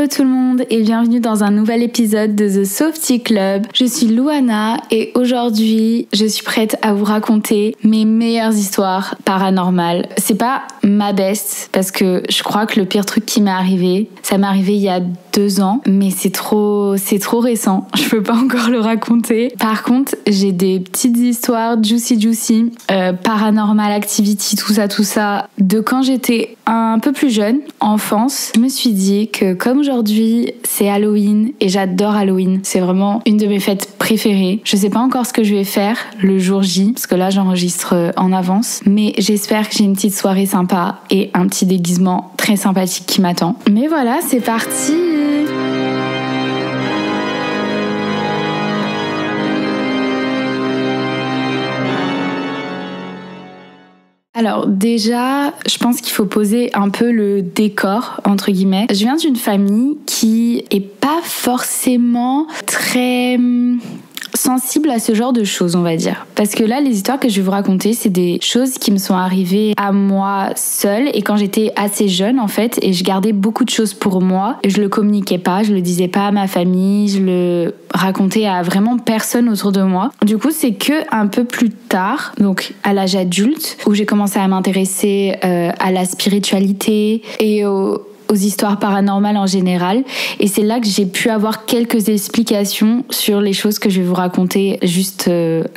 Hello tout le monde et bienvenue dans un nouvel épisode de The Softy Club. Je suis Louana et aujourd'hui je suis prête à vous raconter mes meilleures histoires paranormales. C'est pas ma best parce que je crois que le pire truc qui m'est arrivé, ça m'est arrivé il y a 2 ans, mais c'est trop récent. Je peux pas encore le raconter. Par contre, j'ai des petites histoires juicy, paranormal activity, tout ça, de quand j'étais un peu plus jeune, enfance. Je me suis dit que comme aujourd'hui c'est Halloween et j'adore Halloween, c'est vraiment une de mes fêtes préférées. Je sais pas encore ce que je vais faire le jour J, parce que là j'enregistre en avance, mais j'espère que j'ai une petite soirée sympa et un petit déguisement très sympathique qui m'attend. Mais voilà, c'est parti! Alors déjà, je pense qu'il faut poser un peu le décor, entre guillemets. Je viens d'une famille qui est pas forcément très sensible à ce genre de choses, on va dire. Parce que là, les histoires que je vais vous raconter, c'est des choses qui me sont arrivées à moi seule et quand j'étais assez jeune, en fait, et je gardais beaucoup de choses pour moi. Je le communiquais pas, je le disais pas à ma famille, je le racontais à vraiment personne autour de moi. Du coup, c'est que un peu plus tard, donc à l'âge adulte, où j'ai commencé à m'intéresser à la spiritualité et aux histoires paranormales en général. Et c'est là que j'ai pu avoir quelques explications sur les choses que je vais vous raconter juste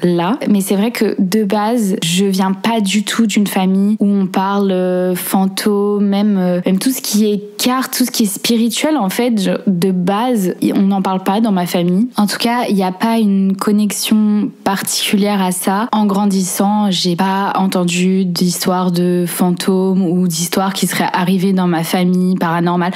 là. Mais c'est vrai que de base, je viens pas du tout d'une famille où on parle fantômes, même tout ce qui est cartes, tout ce qui est spirituel, en fait, de base, on n'en parle pas dans ma famille. En tout cas, il n'y a pas une connexion particulière à ça. En grandissant, j'ai pas entendu d'histoires de fantômes ou d'histoires qui seraient arrivées dans ma famille paranormal.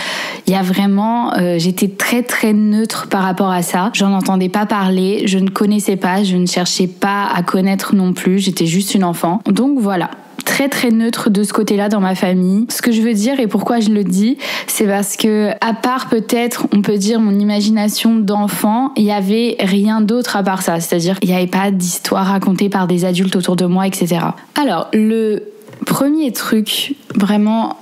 Il y a vraiment, j'étais très neutre par rapport à ça. J'en entendais pas parler, je ne connaissais pas, je ne cherchais pas à connaître non plus. J'étais juste une enfant. Donc voilà. Très neutre de ce côté-là dans ma famille. Ce que je veux dire et pourquoi je le dis, c'est parce que, à part peut-être, on peut dire mon imagination d'enfant, il y avait rien d'autre à part ça. C'est-à-dire, il n'y avait pas d'histoire racontée par des adultes autour de moi, etc. Alors, le premier truc vraiment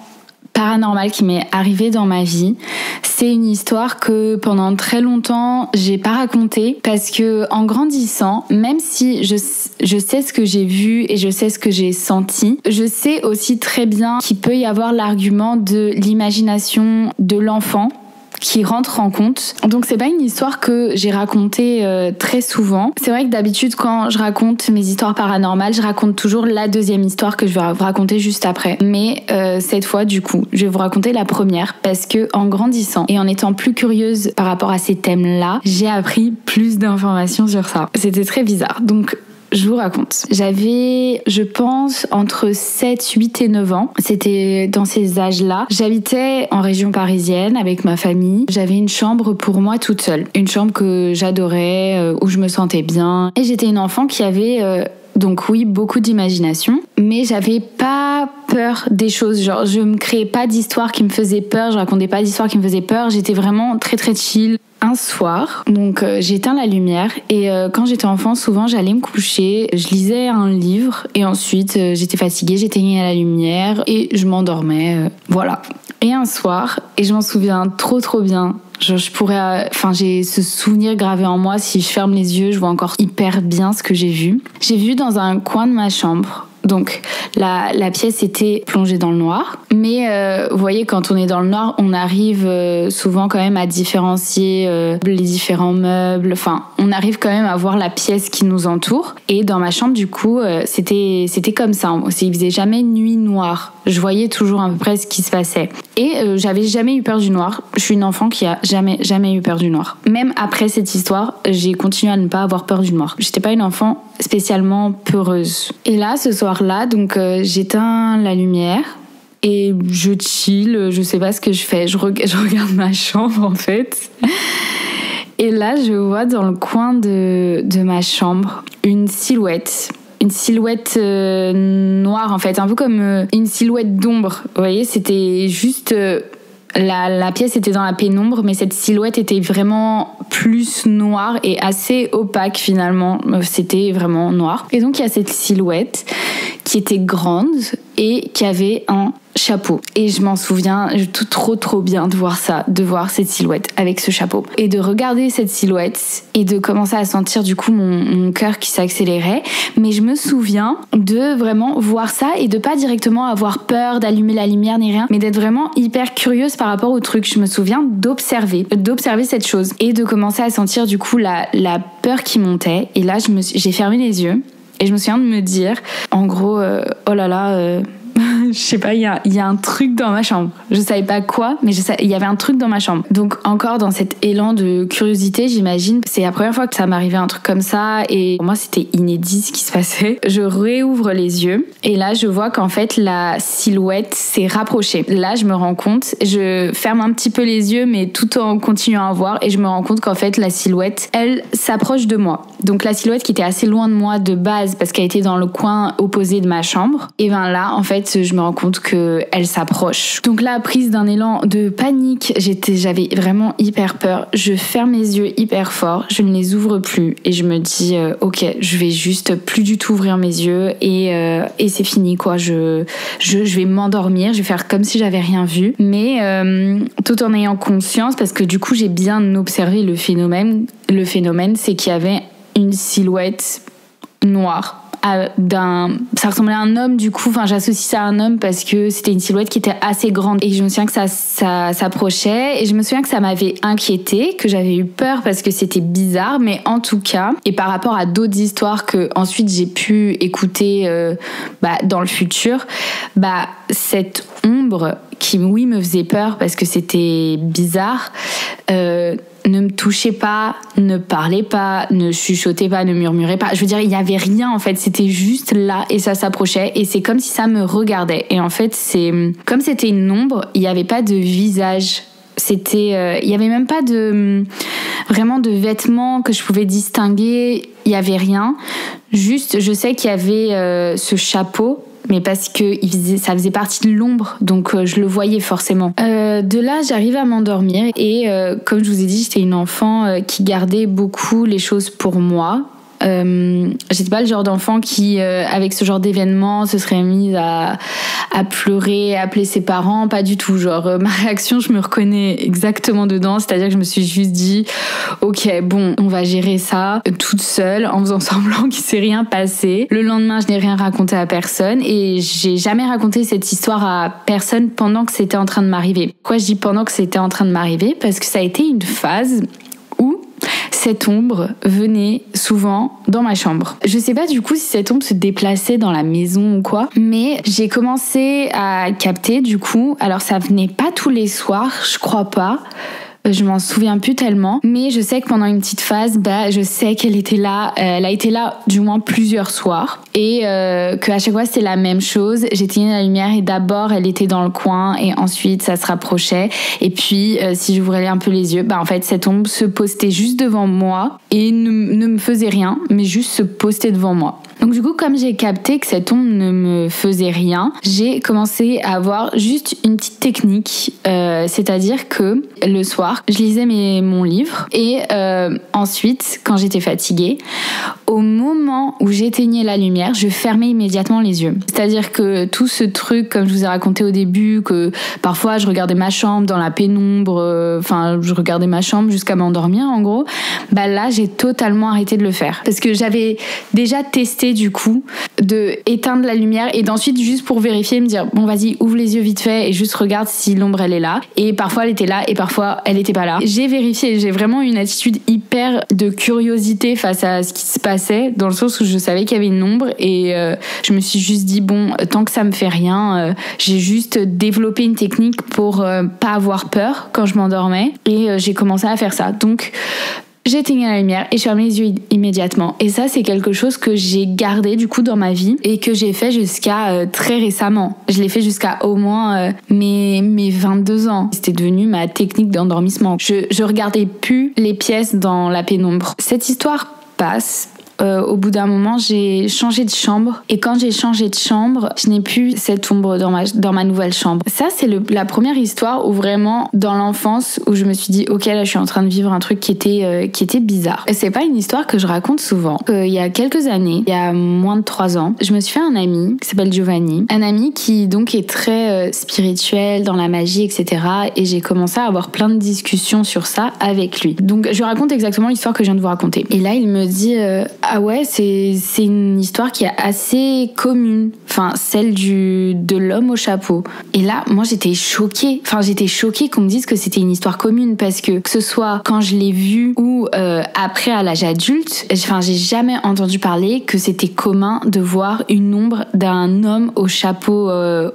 paranormal qui m'est arrivé dans ma vie, c'est une histoire que pendant très longtemps j'ai pas racontée parce que en grandissant, même si je sais ce que j'ai vu et je sais ce que j'ai senti, je sais aussi très bien qu'il peut y avoir l'argument de l'imagination de l'enfant qui rentre en compte. Donc c'est pas une histoire que j'ai racontée très souvent. C'est vrai que d'habitude quand je raconte mes histoires paranormales, je raconte toujours la deuxième histoire que je vais vous raconter juste après. Mais cette fois du coup, je vais vous raconter la première parce que en grandissant et en étant plus curieuse par rapport à ces thèmes-là, j'ai appris plus d'informations sur ça. C'était très bizarre. Donc je vous raconte. J'avais, je pense, entre 7, 8 et 9 ans. C'était dans ces âges-là. J'habitais en région parisienne avec ma famille. J'avais une chambre pour moi toute seule. Une chambre que j'adorais, où je me sentais bien. Et j'étais une enfant qui avait... donc oui, beaucoup d'imagination, mais j'avais pas peur des choses. Genre, je me créais pas d'histoires qui me faisaient peur, je racontais pas d'histoires qui me faisaient peur. J'étais vraiment très chill. Un soir, donc j'éteins la lumière et quand j'étais enfant, souvent j'allais me coucher, je lisais un livre et ensuite j'étais fatiguée, j'éteignais la lumière et je m'endormais. Voilà. Et un soir, et je m'en souviens trop bien. Genre, j'ai ce souvenir gravé en moi. Si je ferme les yeux, je vois encore hyper bien ce que j'ai vu. J'ai vu dans un coin de ma chambre. Donc la pièce était plongée dans le noir, mais vous voyez, quand on est dans le noir, on arrive souvent quand même à différencier les différents meubles. Enfin, on arrive quand même à voir la pièce qui nous entoure. Et dans ma chambre, du coup, c'était comme ça. Il faisait jamais nuit noire. Je voyais toujours à peu près ce qui se passait. Et j'avais jamais eu peur du noir. Je suis une enfant qui a jamais eu peur du noir. Même après cette histoire, j'ai continué à ne pas avoir peur du noir. J'étais pas une enfant spécialement peureuse. Et là, ce soir-là, donc j'éteins la lumière et je chill, je sais pas ce que je fais. Je regarde ma chambre en fait. Et là, je vois dans le coin de ma chambre une silhouette. Une silhouette noire en fait, un peu comme une silhouette d'ombre. Vous voyez, c'était juste... La pièce était dans la pénombre, mais cette silhouette était vraiment plus noire et assez opaque finalement. C'était vraiment noir. Et donc il y a cette silhouette qui était grande et qui avait un chapeau. Et je m'en souviens trop bien de voir ça, de voir cette silhouette avec ce chapeau. Et de regarder cette silhouette et de commencer à sentir du coup mon cœur qui s'accélérait. Mais je me souviens de vraiment voir ça et de pas directement avoir peur d'allumer la lumière ni rien, mais d'être vraiment hyper curieuse par rapport au truc. Je me souviens d'observer cette chose et de commencer à sentir du coup la peur qui montait. Et là, j'ai fermé les yeux et je me souviens de me dire, en gros, oh là là... je sais pas, il y a un truc dans ma chambre. Je savais pas quoi, mais il y avait un truc dans ma chambre. Donc encore dans cet élan de curiosité, j'imagine, c'est la première fois que ça m'arrivait un truc comme ça et pour moi c'était inédit ce qui se passait. Je réouvre les yeux et là je vois qu'en fait la silhouette s'est rapprochée. Là je me rends compte, je ferme un petit peu les yeux mais tout en continuant à voir et je me rends compte qu'en fait la silhouette, elle s'approche de moi. Donc la silhouette qui était assez loin de moi de base parce qu'elle était dans le coin opposé de ma chambre, et ben là en fait je me rends compte qu'elle s'approche. Donc là, prise d'un élan de panique, j'avais vraiment hyper peur. Je ferme les yeux hyper fort, je ne les ouvre plus et je me dis ok, je vais juste plus du tout ouvrir mes yeux et c'est fini quoi. Je vais m'endormir, je vais faire comme si j'avais rien vu, mais tout en ayant conscience, parce que du coup j'ai bien observé le phénomène. Le phénomène, c'est qu'il y avait une silhouette noire. Ça ressemblait à un homme du coup, enfin j'associe ça à un homme parce que c'était une silhouette qui était assez grande et je me souviens que ça s'approchait et je me souviens que ça m'avait inquiétée, que j'avais eu peur parce que c'était bizarre, mais en tout cas, et par rapport à d'autres histoires que ensuite j'ai pu écouter dans le futur, cette ombre qui oui me faisait peur parce que c'était bizarre, ne me touchez pas, ne parlez pas, ne chuchotez pas, ne murmurez pas. Je veux dire, il n'y avait rien en fait, c'était juste là et ça s'approchait et c'est comme si ça me regardait. Et en fait, comme c'était une ombre, il n'y avait pas de visage. Il n'y avait même pas vraiment de vêtements que je pouvais distinguer, il n'y avait rien. Juste, je sais qu'il y avait ce chapeau, mais parce que ça faisait partie de l'ombre, donc je le voyais forcément. De là, j'arrive à m'endormir et comme je vous ai dit, j'étais une enfant qui gardait beaucoup les choses pour moi. J'étais pas le genre d'enfant qui, avec ce genre d'événement, se serait mise à pleurer, à appeler ses parents, pas du tout. Genre, ma réaction, je me reconnais exactement dedans, c'est-à-dire que je me suis juste dit, ok, bon, on va gérer ça toute seule, en faisant semblant qu'il s'est rien passé. Le lendemain, je n'ai rien raconté à personne et j'ai jamais raconté cette histoire à personne pendant que c'était en train de m'arriver. Pourquoi je dis pendant que c'était en train de m'arriver? Parce que ça a été une phase où cette ombre venait souvent dans ma chambre. Je sais pas du coup si cette ombre se déplaçait dans la maison ou quoi, mais j'ai commencé à capter du coup, alors ça venait pas tous les soirs, je crois pas, je m'en souviens plus tellement, mais je sais que pendant une petite phase, je sais qu'elle était là, elle a été là du moins plusieurs soirs et qu'à chaque fois c'était la même chose. J'éteignais la lumière et d'abord elle était dans le coin et ensuite ça se rapprochait et puis si j'ouvrais un peu les yeux, en fait cette ombre se postait juste devant moi et ne me faisait rien, mais juste se postait devant moi. Donc du coup, comme j'ai capté que cette ombre ne me faisait rien, j'ai commencé à avoir juste une petite technique, c'est-à-dire que le soir, je lisais mon livre et ensuite, quand j'étais fatiguée, au moment où j'éteignais la lumière, je fermais immédiatement les yeux. C'est-à-dire que tout ce truc, comme je vous ai raconté au début, que parfois je regardais ma chambre dans la pénombre, je regardais ma chambre jusqu'à m'endormir en gros, là j'ai totalement arrêté de le faire. Parce que j'avais déjà testé du coup de éteindre la lumière et d'ensuite juste pour vérifier me dire bon vas-y ouvre les yeux vite fait et juste regarde si l'ombre elle est là, et parfois elle était là et parfois elle était pas là. J'ai vérifié, j'ai vraiment une attitude hyper de curiosité face à ce qui se passait, dans le sens où je savais qu'il y avait une ombre et je me suis juste dit bon, tant que ça me fait rien, j'ai juste développé une technique pour pas avoir peur quand je m'endormais et j'ai commencé à faire ça. Donc j'éteignais la lumière et je fermais les yeux immédiatement. Et ça, c'est quelque chose que j'ai gardé du coup dans ma vie et que j'ai fait jusqu'à très récemment. Je l'ai fait jusqu'à au moins mes 22 ans. C'était devenu ma technique d'endormissement. Je regardais plus les pièces dans la pénombre. Cette histoire passe. au bout d'un moment, j'ai changé de chambre. Et quand j'ai changé de chambre, je n'ai plus cette ombre dans ma nouvelle chambre. Ça, c'est la première histoire où vraiment, dans l'enfance, où je me suis dit, ok, là, je suis en train de vivre un truc qui était bizarre. Et c'est pas une histoire que je raconte souvent. Il y a quelques années, il y a moins de 3 ans, je me suis fait un ami qui s'appelle Giovanni. Un ami qui donc est très spirituel, dans la magie, etc. Et j'ai commencé à avoir plein de discussions sur ça avec lui. Donc je lui raconte exactement l'histoire que je viens de vous raconter. Et là il me dit ah ouais, c'est une histoire qui est assez commune, enfin celle de l'homme au chapeau. Et là moi j'étais choquée qu'on me dise que c'était une histoire commune, parce que ce soit quand je l'ai vu ou après à l'âge adulte, enfin j'ai jamais entendu parler que c'était commun de voir une ombre d'un homme au chapeau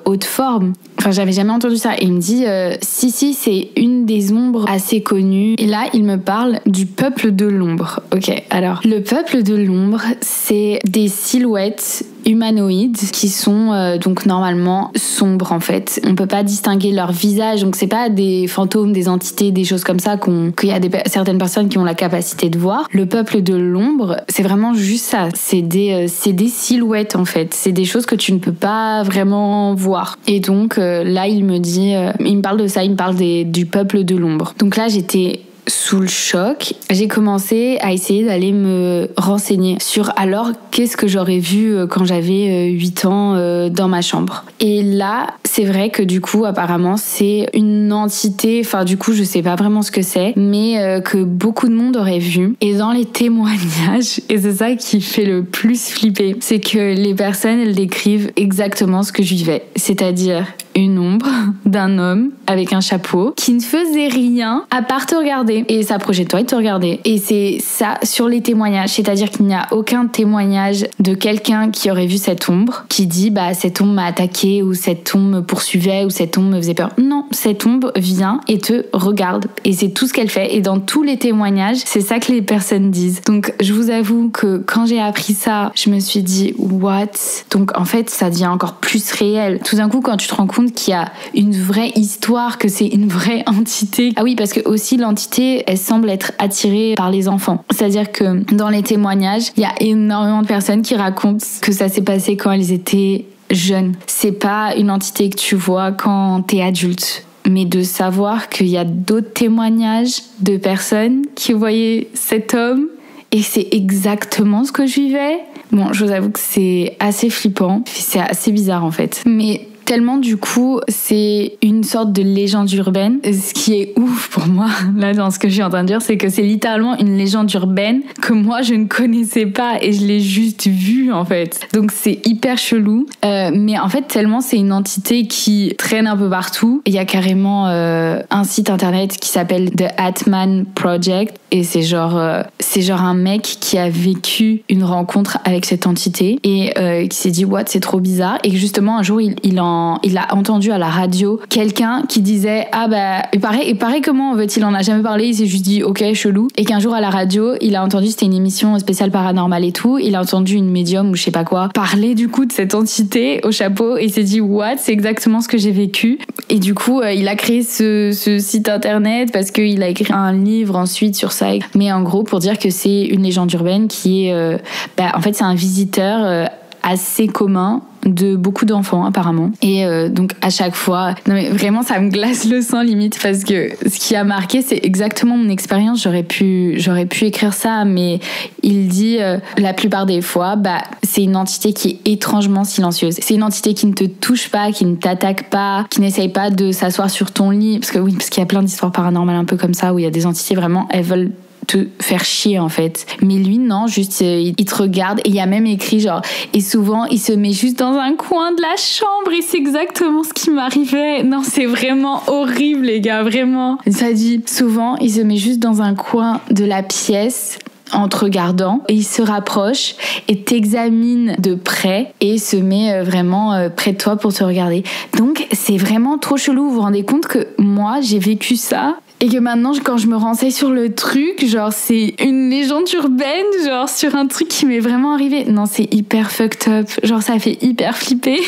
haute forme. Enfin, j'avais jamais entendu ça. Et il me dit, si, c'est une des ombres assez connues. Et là, il me parle du peuple de l'ombre. Ok, alors, le peuple de l'ombre, c'est des silhouettes humanoïdes qui sont donc normalement sombres en fait. On peut pas distinguer leur visage, donc c'est pas des fantômes, des entités, des choses comme ça qu'il y a certaines personnes qui ont la capacité de voir. Le peuple de l'ombre, c'est vraiment juste ça. C'est des silhouettes en fait. C'est des choses que tu ne peux pas vraiment voir. Et donc là, il me parle de ça, il me parle du peuple de l'ombre. Donc là, j'étais sous le choc, j'ai commencé à essayer d'aller me renseigner sur alors qu'est-ce que j'aurais vu quand j'avais 8 ans dans ma chambre. Et là, c'est vrai que du coup, apparemment, c'est une entité, enfin du coup, je sais pas vraiment ce que c'est, mais que beaucoup de monde aurait vu. Et dans les témoignages, et c'est ça qui fait le plus flipper, c'est que les personnes, elles décrivent exactement ce que je vivais. C'est-à-dire une ombre d'un homme avec un chapeau qui ne faisait rien à part te regarder et s'approcher de toi et te regarder. Et c'est ça sur les témoignages, c'est-à-dire qu'il n'y a aucun témoignage de quelqu'un qui aurait vu cette ombre qui dit bah cette ombre m'a attaqué ou cette ombre me poursuivait ou cette ombre me faisait peur. Non, cette ombre vient et te regarde et c'est tout ce qu'elle fait. Et dans tous les témoignages, c'est ça que les personnes disent. Donc je vous avoue que quand j'ai appris ça, je me suis dit what? Donc en fait ça devient encore plus réel. Tout d'un coup quand tu te rends compte qu'il y a une vraie histoire, que c'est une vraie entité. Ah oui, parce que aussi l'entité, elle semble être attirée par les enfants. C'est-à-dire que dans les témoignages, il y a énormément de personnes qui racontent que ça s'est passé quand elles étaient jeunes. C'est pas une entité que tu vois quand t'es adulte. Mais de savoir qu'il y a d'autres témoignages de personnes qui voyaient cet homme et c'est exactement ce que je vivais. Bon, je vous avoue que c'est assez flippant. C'est assez bizarre en fait. Mais tellement du coup c'est une sorte de légende urbaine. Ce qui est ouf pour moi là dans ce que je suis en train de dire, c'est que c'est littéralement une légende urbaine que moi je ne connaissais pas et je l'ai juste vue en fait. Donc c'est hyper chelou, mais en fait tellement c'est une entité qui traîne un peu partout. Il y a carrément un site internet qui s'appelle The Atman Project et c'est genre un mec qui a vécu une rencontre avec cette entité et qui s'est dit what, c'est trop bizarre, et que justement un jour il a entendu à la radio quelqu'un qui disait ah bah il paraît comment en fait il en a jamais parlé, il s'est juste dit ok chelou, et qu'un jour à la radio il a entendu, c'était une émission spéciale paranormale et tout, il a entendu une médium ou je sais pas quoi parler du coup de cette entité au chapeau et il s'est dit what, c'est exactement ce que j'ai vécu. Et du coup il a créé ce site internet parce qu'il a écrit un livre ensuite sur ça, mais en gros pour dire que c'est une légende urbaine qui est en fait c'est un visiteur assez commun de beaucoup d'enfants apparemment. Et donc à chaque fois, non mais vraiment ça me glace le sang limite, parce que ce qui a marqué c'est exactement mon expérience. J'aurais pu écrire ça, mais il dit la plupart des fois c'est une entité qui est étrangement silencieuse. C'est une entité qui ne te touche pas, qui ne t'attaque pas, qui n'essaye pas de s'asseoir sur ton lit, parce qu'il y a plein d'histoires paranormales un peu comme ça où il y a des entités vraiment elles veulent te faire chier en fait. Mais lui non, juste il te regarde, et il y a même écrit genre et souvent il se met juste dans un coin de la chambre, et c'est exactement ce qui m'arrivait. Non, c'est vraiment horrible les gars, vraiment. Ça dit souvent il se met juste dans un coin de la pièce en te regardant, et il se rapproche et t'examine de près et se met vraiment près de toi pour te regarder. Donc c'est vraiment trop chelou. Vous vous rendez compte que moi j'ai vécu ça et que maintenant quand je me renseigne sur le truc, genre c'est une légende urbaine, genre sur un truc qui m'est vraiment arrivé. Non, c'est hyper fucked up, genre ça fait hyper flipper.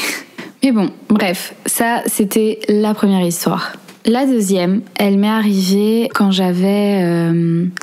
Mais bon, bref, ça c'était la première histoire. La deuxième, elle m'est arrivée quand j'avais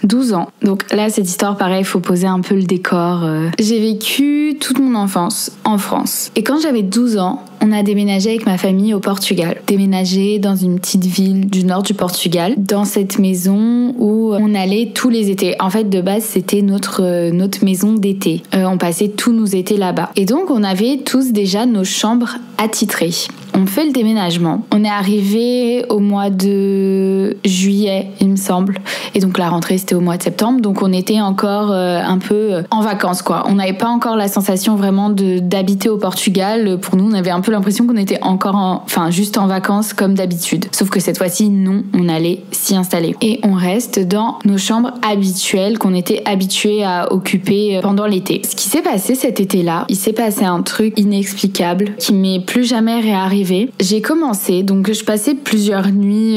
12 ans. Donc là, cette histoire, pareil, il faut poser un peu le décor. J'ai vécu toute mon enfance en France. Et quand j'avais 12 ans, on a déménagé avec ma famille au Portugal. Déménagé dans une petite ville du nord du Portugal, dans cette maison où on allait tous les étés. En fait, de base, c'était notre maison d'été. On passait tous nos étés là-bas. Et donc, on avait tous déjà nos chambres attitrées. On fait le déménagement. On est arrivé au mois de juillet, il me semble. Et donc la rentrée, c'était au mois de septembre. Donc on était encore un peu en vacances, quoi. On n'avait pas encore la sensation vraiment d'habiter au Portugal. Pour nous, on avait un peu l'impression qu'on était encore juste en vacances comme d'habitude. Sauf que cette fois-ci, non, on allait s'y installer. Et on reste dans nos chambres habituelles qu'on était habitués à occuper pendant l'été. Ce qui s'est passé cet été-là, il s'est passé un truc inexplicable qui m'est plus jamais réarrivé. J'ai commencé, donc je passais plusieurs nuits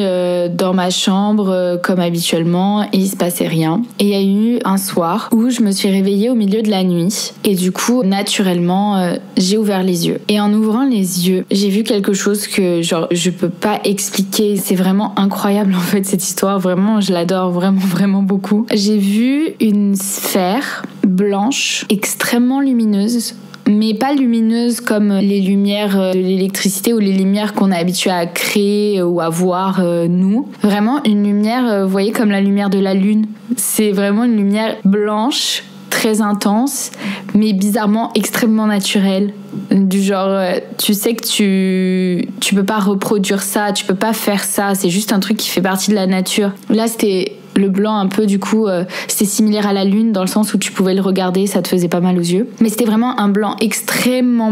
dans ma chambre comme habituellement et il se passait rien. Et il y a eu un soir où je me suis réveillée au milieu de la nuit et du coup, naturellement, j'ai ouvert les yeux. Et en ouvrant les yeux, j'ai vu quelque chose que je peux pas expliquer. C'est vraiment incroyable en fait cette histoire. Vraiment, je l'adore vraiment beaucoup. J'ai vu une sphère blanche extrêmement lumineuse, mais pas lumineuse comme les lumières de l'électricité ou les lumières qu'on est habitué à créer ou à voir nous. Vraiment une lumière, vous voyez, comme la lumière de la lune. C'est vraiment une lumière blanche, très intense, mais bizarrement extrêmement naturelle. Du genre, tu sais que tu peux pas reproduire ça, tu peux pas faire ça, c'est juste un truc qui fait partie de la nature. Là, c'était le blanc un peu, du coup, c'était similaire à la lune dans le sens où tu pouvais le regarder, ça te faisait pas mal aux yeux. Mais c'était vraiment un blanc, extrêmement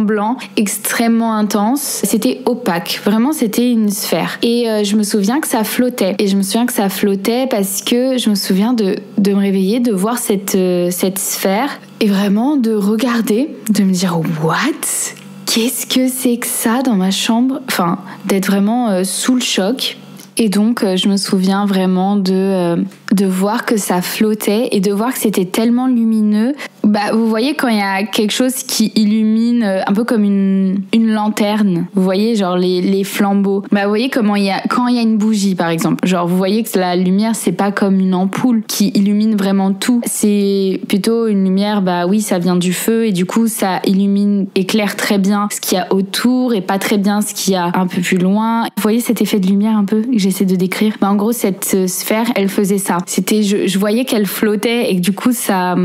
intense. C'était opaque, vraiment c'était une sphère. Et je me souviens que ça flottait. Et je me souviens que ça flottait parce que je me souviens de me réveiller, de voir cette sphère et vraiment de regarder, de me dire « What ? Qu'est-ce que c'est que ça dans ma chambre ?» Enfin, d'être vraiment sous le choc. Et donc, je me souviens vraiment de voir que ça flottait et de voir que c'était tellement lumineux. Bah, vous voyez quand il y a quelque chose qui illumine un peu comme une lanterne, vous voyez genre les flambeaux. Bah, vous voyez quand il y a une bougie par exemple. Genre vous voyez que la lumière c'est pas comme une ampoule qui illumine vraiment tout. C'est plutôt une lumière, bah oui, ça vient du feu et du coup ça éclaire très bien ce qu'il y a autour et pas très bien ce qu'il y a un peu plus loin. Vous voyez cet effet de lumière un peu que j'essaie de décrire. Bah, en gros cette sphère, elle faisait ça. C'était je voyais qu'elle flottait et que du coup ça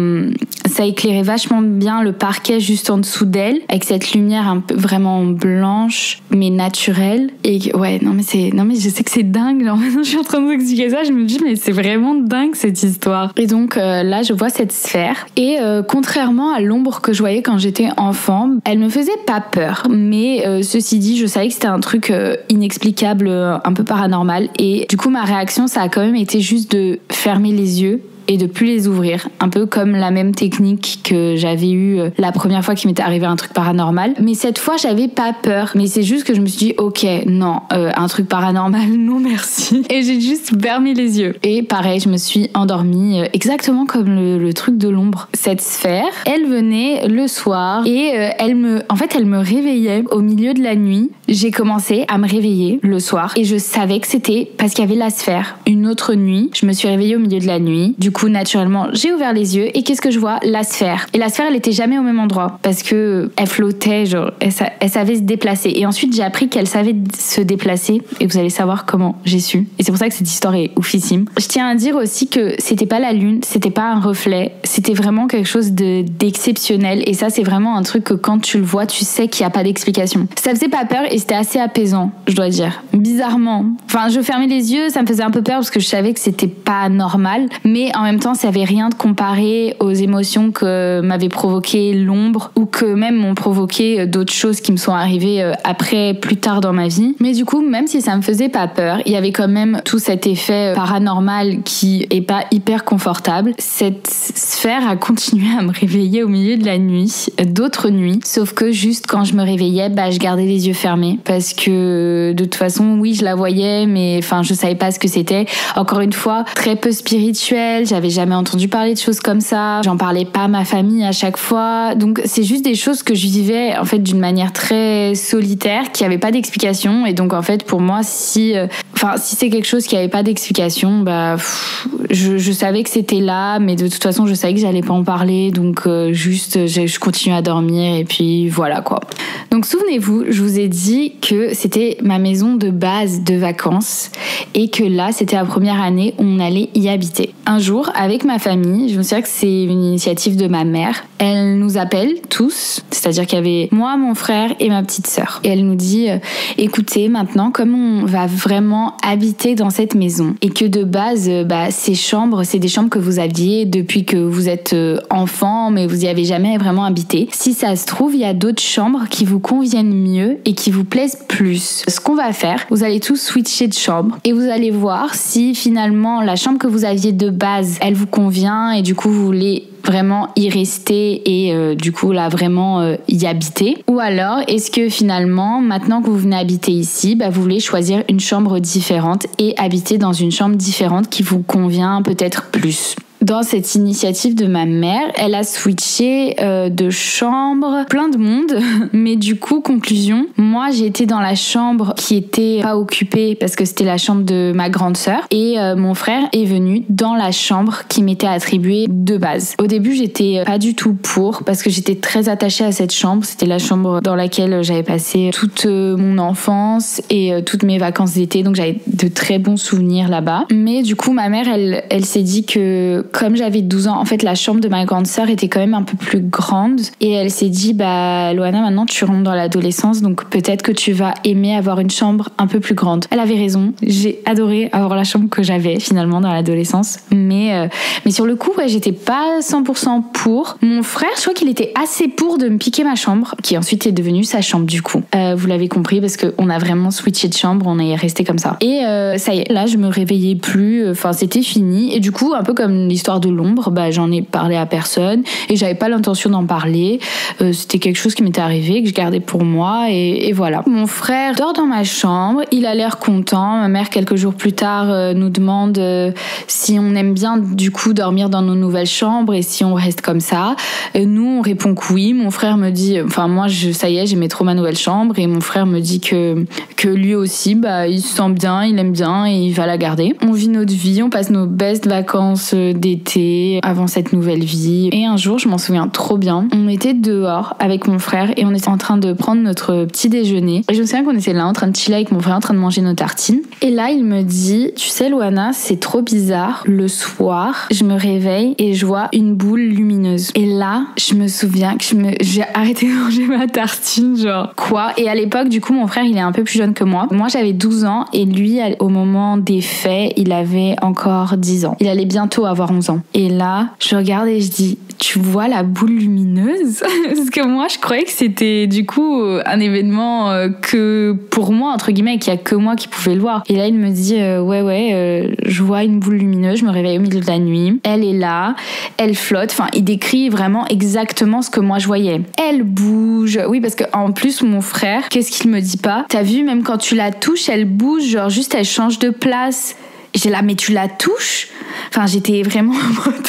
éclairait vachement bien le parquet juste en dessous d'elle avec cette lumière un peu vraiment blanche mais naturelle. Et ouais, non mais je sais que c'est dingue, genre maintenant je suis en train de vous expliquer ça, je me dis mais c'est vraiment dingue cette histoire. Et donc là je vois cette sphère et contrairement à l'ombre que je voyais quand j'étais enfant, elle me faisait pas peur, mais ceci dit je savais que c'était un truc inexplicable, un peu paranormal, et du coup ma réaction ça a quand même été juste de fermer les yeux et de plus les ouvrir, un peu comme la même technique que j'avais eue la première fois qu'il m'était arrivé un truc paranormal. Mais cette fois j'avais pas peur, mais c'est juste que je me suis dit ok, non, un truc paranormal, non merci, et j'ai juste fermé les yeux. Et pareil, je me suis endormie exactement comme le truc de l'ombre. Cette sphère, elle venait le soir et elle me réveillait au milieu de la nuit. J'ai commencé à me réveiller le soir et je savais que c'était parce qu'il y avait la sphère. Une autre nuit, je me suis réveillée au milieu de la nuit. Du coup, naturellement, j'ai ouvert les yeux et qu'est-ce que je vois ? La sphère. Et la sphère, elle était jamais au même endroit parce que elle flottait, genre, elle savait se déplacer. Et ensuite, j'ai appris qu'elle savait se déplacer et vous allez savoir comment j'ai su. Et c'est pour ça que cette histoire est oufissime. Je tiens à dire aussi que c'était pas la lune, c'était pas un reflet, c'était vraiment quelque chose d'exceptionnel. Et ça, c'est vraiment un truc que quand tu le vois, tu sais qu'il y a pas d'explication. Ça faisait pas peur et c'était assez apaisant, je dois dire. Bizarrement. Enfin, je fermais les yeux, ça me faisait un peu peur parce que je savais que c'était pas normal, mais en même temps, ça avait rien de comparé aux émotions que m'avait provoqué l'ombre ou que même m'ont provoqué d'autres choses qui me sont arrivées après, plus tard dans ma vie. Mais du coup, même si ça me faisait pas peur, il y avait quand même tout cet effet paranormal qui est pas hyper confortable. Cette sphère a continué à me réveiller au milieu de la nuit, d'autres nuits, sauf que juste quand je me réveillais, bah, je gardais les yeux fermés parce que de toute façon, oui, je la voyais, mais enfin, je savais pas ce que c'était. Encore une fois, très peu spirituel, j'avais jamais entendu parler de choses comme ça. J'en parlais pas à ma famille à chaque fois. Donc c'est juste des choses que je vivais en fait d'une manière très solitaire, qui avait pas d'explication. Et donc en fait pour moi, si c'est quelque chose qui avait pas d'explication, je savais que c'était là, mais de toute façon je savais que j'allais pas en parler. Donc je continue à dormir et puis voilà quoi. Donc souvenez-vous, je vous ai dit que c'était ma maison de base de vacances et que là c'était la première année où on allait y habiter. Un jour, avec ma famille, je me souviens que c'est une initiative de ma mère, elle nous appelle tous, c'est-à-dire qu'il y avait moi, mon frère et ma petite sœur. Et elle nous dit, écoutez, maintenant, comme on va vraiment habiter dans cette maison et que de base, ces chambres, c'est des chambres que vous aviez depuis que vous êtes enfant, mais vous y avez jamais vraiment habité. Si ça se trouve, il y a d'autres chambres qui vous conviennent mieux et qui vous plaisent plus. Ce qu'on va faire, vous allez tous switcher de chambre et vous allez voir si finalement la chambre que vous aviez de base, elle vous convient et du coup vous voulez vraiment y rester et du coup là vraiment y habiter. Ou alors est-ce que finalement maintenant que vous venez habiter ici, vous voulez choisir une chambre différente et habiter dans une chambre différente qui vous convient peut-être plus. Dans cette initiative de ma mère, elle a switché de chambre, plein de monde, mais du coup, conclusion, moi j'ai été dans la chambre qui était pas occupée parce que c'était la chambre de ma grande sœur et mon frère est venu dans la chambre qui m'était attribuée de base. Au début, j'étais pas du tout pour parce que j'étais très attachée à cette chambre, c'était la chambre dans laquelle j'avais passé toute mon enfance et toutes mes vacances d'été, donc j'avais de très bons souvenirs là-bas. Mais du coup, ma mère, elle s'est dit que comme j'avais 12 ans, en fait, la chambre de ma grande sœur était quand même un peu plus grande. Et elle s'est dit, Loana, maintenant tu rentres dans l'adolescence, donc peut-être que tu vas aimer avoir une chambre un peu plus grande. Elle avait raison. J'ai adoré avoir la chambre que j'avais finalement dans l'adolescence. Mais sur le coup, j'étais pas 100% pour. Mon frère, je crois qu'il était assez pour de me piquer ma chambre, qui ensuite est devenue sa chambre du coup. Vous l'avez compris parce qu'on a vraiment switché de chambre, on est resté comme ça. Et ça y est, là, je me réveillais plus. C'était fini. Et du coup, un peu comme l'histoire de l'ombre, j'en ai parlé à personne et j'avais pas l'intention d'en parler. C'était quelque chose qui m'était arrivé, que je gardais pour moi et voilà. Mon frère dort dans ma chambre, il a l'air content. Ma mère, quelques jours plus tard, nous demande si on aime bien du coup dormir dans nos nouvelles chambres et si on reste comme ça. Nous, on répond que oui. Mon frère me dit, moi, ça y est, j'aimais trop ma nouvelle chambre et mon frère me dit que lui aussi, il se sent bien, il aime bien et il va la garder. On vit notre vie, on passe nos best vacances d'été avant cette nouvelle vie. Et un jour, je m'en souviens trop bien, on était dehors avec mon frère et on était en train de prendre notre petit déjeuner. Et je me souviens qu'on était là en train de chiller avec mon frère, en train de manger nos tartines. Et là, il me dit, tu sais Loana, c'est trop bizarre. Le soir, je me réveille et je vois une boule lumineuse. Et là, je me souviens que j'ai arrêté de manger ma tartine, genre quoi. Et à l'époque, du coup, mon frère, il est un peu plus jeune que moi. Moi, j'avais 12 ans et lui, au moment des faits, il avait encore 10 ans. Il allait bientôt avoir 11 ans. Et là, je regarde et je dis, tu vois la boule lumineuse? Parce que moi, je croyais que c'était du coup un événement que pour moi, entre guillemets, qu'il y a que moi qui pouvais le voir. Et là, il me dit, je vois une boule lumineuse, je me réveille au milieu de la nuit. Elle est là, elle flotte. Il décrit vraiment exactement ce que moi je voyais. Elle bouge. Oui, parce qu'en plus, mon frère, qu'est-ce qu'il me dit pas? T'as vu, même quand tu la touches, elle bouge, genre juste elle change de place. J'étais là, mais tu la touches? J'étais vraiment en mode...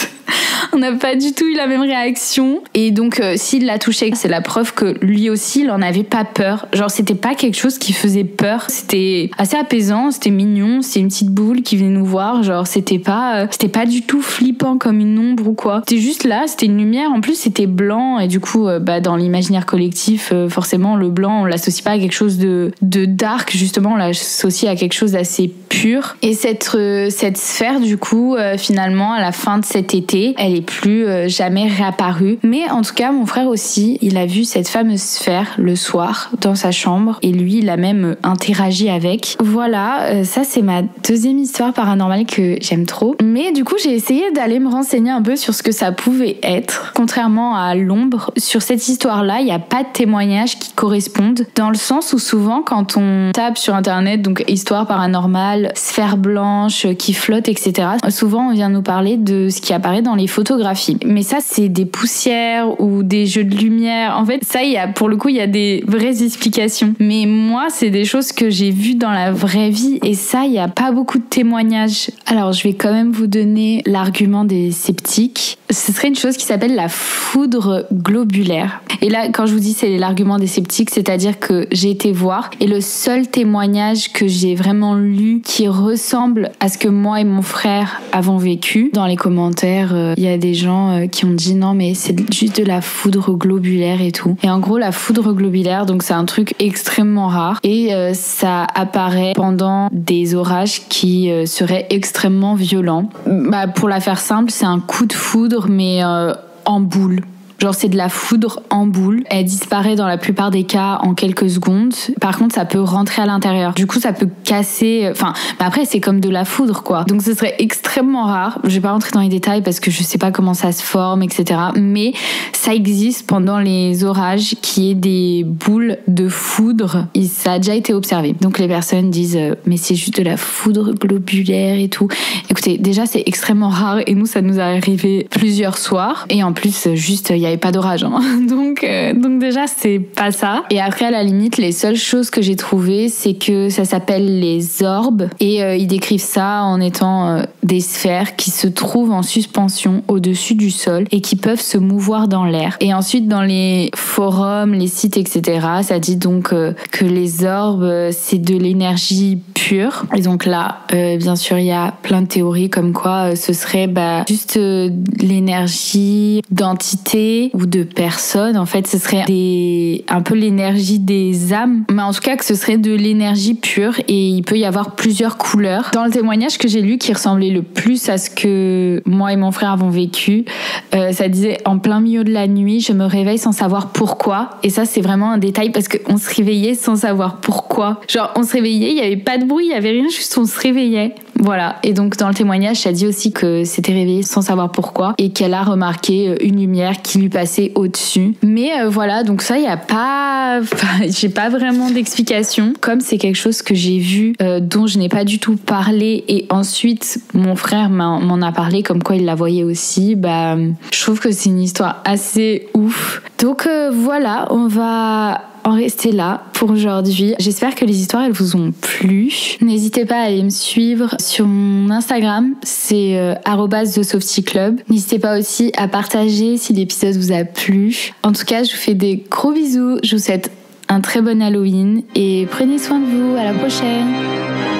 On n'a pas du tout eu la même réaction. Et donc, s'il l'a touché, c'est la preuve que lui aussi, il en avait pas peur. Genre, c'était pas quelque chose qui faisait peur. C'était assez apaisant, c'était mignon. C'était une petite boule qui venait nous voir. Genre, c'était pas du tout flippant comme une ombre ou quoi. C'était juste là, c'était une lumière. En plus, c'était blanc. Et du coup, dans l'imaginaire collectif, forcément, le blanc, on l'associe pas à quelque chose de dark. Justement, on l'associe à quelque chose d'assez pur. Et cette sphère, du coup, finalement, à la fin de cet été, elle est plus jamais réapparue. Mais en tout cas, mon frère aussi, il a vu cette fameuse sphère le soir dans sa chambre et lui, il a même interagi avec. Voilà, ça c'est ma deuxième histoire paranormale que j'aime trop. Mais du coup, j'ai essayé d'aller me renseigner un peu sur ce que ça pouvait être. Contrairement à l'ombre, sur cette histoire-là, il n'y a pas de témoignages qui correspondent, dans le sens où souvent, quand on tape sur internet, donc histoire paranormale, sphère blanche qui flotte, etc., souvent on vient nous parler de ce qui apparaît dans les photographies photographie. Mais ça, c'est des poussières ou des jeux de lumière. En fait, ça, pour le coup, il y a des vraies explications. Mais moi, c'est des choses que j'ai vues dans la vraie vie et ça, il n'y a pas beaucoup de témoignages. Alors, je vais quand même vous donner l'argument des sceptiques. Ce serait une chose qui s'appelle la foudre globulaire. Et là, quand je vous dis c'est l'argument des sceptiques, c'est-à-dire que j'ai été voir et le seul témoignage que j'ai vraiment lu qui ressemble à ce que moi et mon frère avons vécu, dans les commentaires, il y a des gens qui ont dit non mais c'est juste de la foudre globulaire et tout. Et en gros, la foudre globulaire, donc c'est un truc extrêmement rare et ça apparaît pendant des orages qui seraient extrêmement violents. Pour la faire simple, c'est un coup de foudre mais en boule. Genre c'est de la foudre en boule. Elle disparaît dans la plupart des cas en quelques secondes. Par contre, ça peut rentrer à l'intérieur. Du coup, ça peut casser... après, c'est comme de la foudre, quoi. Donc ce serait extrêmement rare. Je vais pas rentrer dans les détails parce que je sais pas comment ça se forme, etc. Mais ça existe pendant les orages qu'il y ait des boules de foudre. Et ça a déjà été observé. Donc les personnes disent mais c'est juste de la foudre globulaire et tout. Écoutez, déjà, c'est extrêmement rare et nous, ça nous est arrivé plusieurs soirs. Et en plus, juste... il n'y avait pas d'orage. Donc déjà, c'est pas ça. Et après, à la limite, les seules choses que j'ai trouvées, c'est que ça s'appelle les orbes. Et ils décrivent ça en étant des sphères qui se trouvent en suspension au-dessus du sol et qui peuvent se mouvoir dans l'air. Et ensuite, dans les forums, les sites, etc., ça dit donc que les orbes, c'est de l'énergie pure. Et donc là, bien sûr, il y a plein de théories comme quoi ce serait juste l'énergie d'entité ou de personnes. En fait, ce serait un peu l'énergie des âmes, mais en tout cas que ce serait de l'énergie pure et il peut y avoir plusieurs couleurs. Dans le témoignage que j'ai lu qui ressemblait le plus à ce que moi et mon frère avons vécu, ça disait en plein milieu de la nuit, je me réveille sans savoir pourquoi. Et ça, c'est vraiment un détail parce qu'on se réveillait sans savoir pourquoi. Genre, on se réveillait, il n'y avait pas de bruit, il n'y avait rien, juste on se réveillait. Voilà. Et donc, dans le témoignage, ça dit aussi que s'était réveillée sans savoir pourquoi et qu'elle a remarqué une lumière qui lui passait au-dessus. Mais voilà, donc ça, il y a pas... j'ai pas vraiment d'explication. Comme c'est quelque chose que j'ai vu, dont je n'ai pas du tout parlé et ensuite, mon frère m'en a parlé comme quoi il la voyait aussi, je trouve que c'est une histoire assez ouf. Donc voilà, on va en rester là pour aujourd'hui. J'espère que les histoires, elles vous ont plu. N'hésitez pas à aller me suivre sur mon Instagram, c'est @thesoftyclub. N'hésitez pas aussi à partager si l'épisode vous a plu. En tout cas, je vous fais des gros bisous. Je vous souhaite un très bon Halloween et prenez soin de vous. À la prochaine.